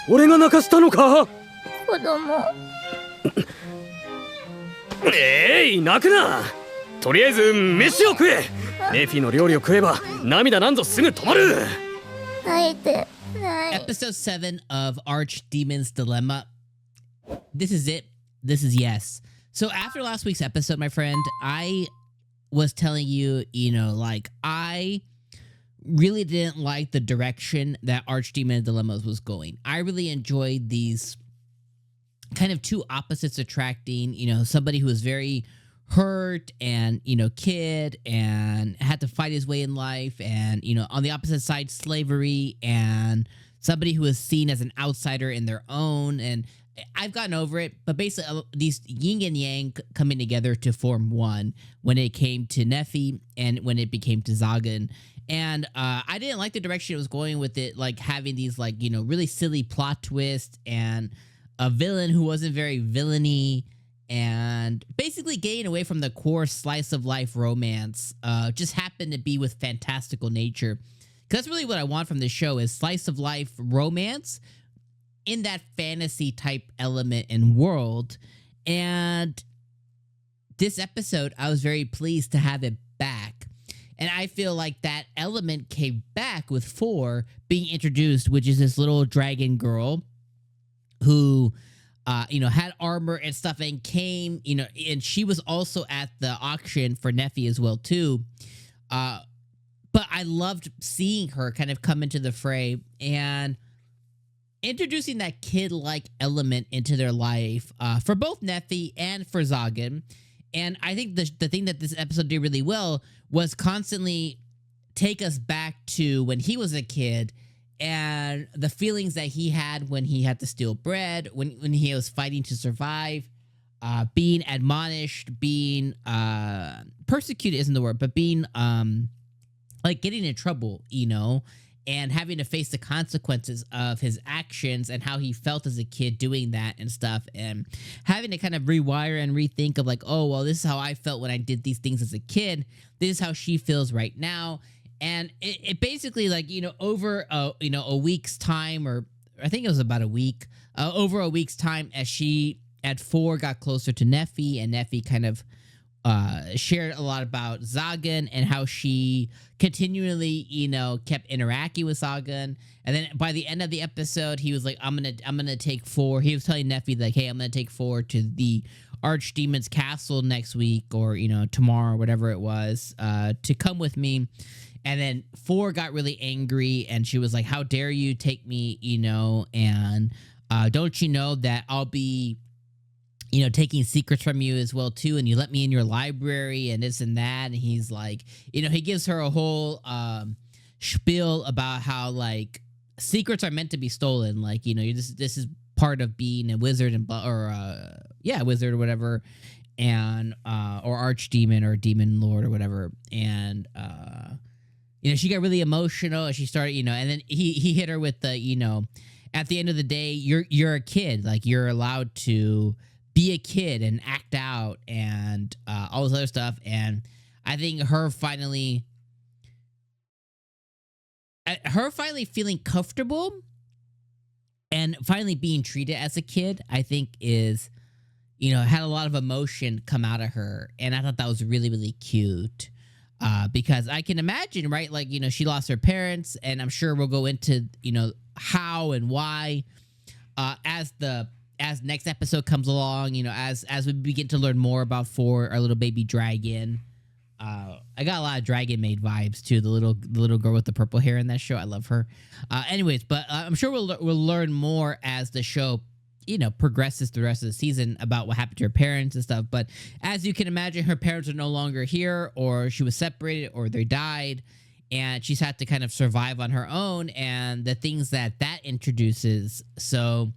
俺が泣かしたのか。子供。泣くな。とりあえず飯を食え。ネフィの料理を食えば涙なんぞすぐ止まる。泣いてない。Episode 7 of Archdemon's Dilemma. This is it. This is yes. So after last week's episode, my friend, I was telling you, like, I really didn't like the direction that Archdemon Dilemmas was going. I really enjoyed these kind of two opposites attracting, somebody who was very hurt and, kid and had to fight his way in life, and, on the opposite side, slavery, and somebody who was seen as an outsider in their own. And I've gotten over it, but basically these yin and yang coming together to form one when it came to Nephy and when it became to Zagan. And I didn't like the direction it was going with it, like having these like, really silly plot twists and a villain who wasn't very villainy, and basically getting away from the core slice of life romance. Just happened to be with fantastical nature. Because that's really what I want from this show, is slice of life romance in that fantasy type element and world. And this episode, I was very pleased to have it back. And I feel like that element came back with 4 being introduced, which is this little dragon girl who, had armor and stuff and came, and she was also at the auction for Nephy as well, too. But I loved seeing her kind of come into the fray and introducing that kid-like element into their life for both Nephy and for Zagan. And I think the thing that this episode did really well was constantly take us back to when he was a kid and the feelings that he had when he had to steal bread, when he was fighting to survive, being admonished, being persecuted isn't the word, but being like getting in trouble, and having to face the consequences of his actions and how he felt as a kid doing that and stuff, and having to kind of rewire and rethink of like, oh, well, this is how I felt when I did these things as a kid. This is how she feels right now. And it basically, like, over a week's time, or I think it was about a week, over a week's time, as she at 4 got closer to Nephy, and Nephy kind of shared a lot about Zagan and how she continually, kept interacting with Zagan. And then by the end of the episode, he was like, I'm gonna take 4. He was telling Nephy like, hey, I'm gonna take 4 to the Archdemon's castle next week, or tomorrow, or whatever it was, to come with me. And then 4 got really angry, and she was like, how dare you take me, and don't you know that I'll be taking secrets from you as well, too, and you let me in your library and this and that. And he's like, he gives her a whole spiel about how, like, secrets are meant to be stolen. Like, this is part of being a wizard wizard or whatever, and or archdemon or demon lord or whatever. And she got really emotional, and she started, and then he hit her with the, at the end of the day, you're a kid, like, you're allowed to be a kid and act out and all this other stuff. And I think her finally feeling comfortable and finally being treated as a kid, I think is, had a lot of emotion come out of her. And I thought that was really, really cute. Because I can imagine, right? Like, she lost her parents, and I'm sure we'll go into, how and why, as next episode comes along, as we begin to learn more about 4, our little baby dragon. I got a lot of Dragon Maid vibes too. The little girl with the purple hair in that show. I love her. Anyways, but I'm sure we'll learn more as the show, progresses through the rest of the season about what happened to her parents and stuff. But as you can imagine, her parents are no longer here, or she was separated, or they died, and she's had to kind of survive on her own, and the things that introduces. So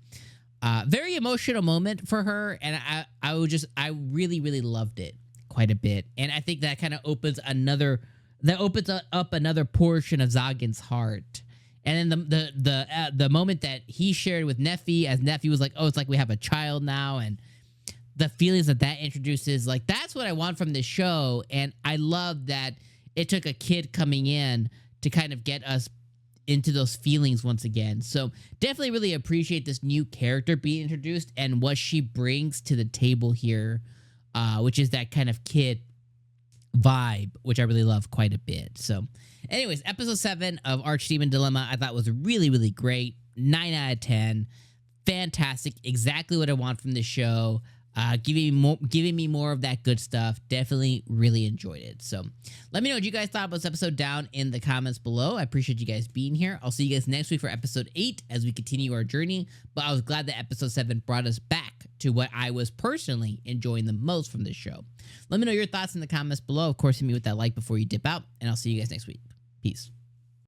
very emotional moment for her, and I really, really loved it quite a bit. And I think that kind of opens up another portion of Zagan's heart. And then the moment that he shared with Nephy, as Nephy was like, oh, it's like we have a child now, and the feelings that introduces, like, that's what I want from this show. And I love that it took a kid coming in to kind of get us into those feelings once again. So definitely really appreciate this new character being introduced and what she brings to the table here, which is that kind of kid vibe, which I really love quite a bit. So anyways, episode 7 of Archdemon Dilemma I thought was really, really great. 9 out of 10. Fantastic. Exactly what I want from this show. Giving me more of that good stuff. Definitely really enjoyed it. So let me know what you guys thought about this episode down in the comments below. I appreciate you guys being here. I'll see you guys next week for episode 8 as we continue our journey. But I was glad that episode 7 brought us back to what I was personally enjoying the most from this show. Let me know your thoughts in the comments below. Of course, hit me with that like before you dip out, and I'll see you guys next week. Peace.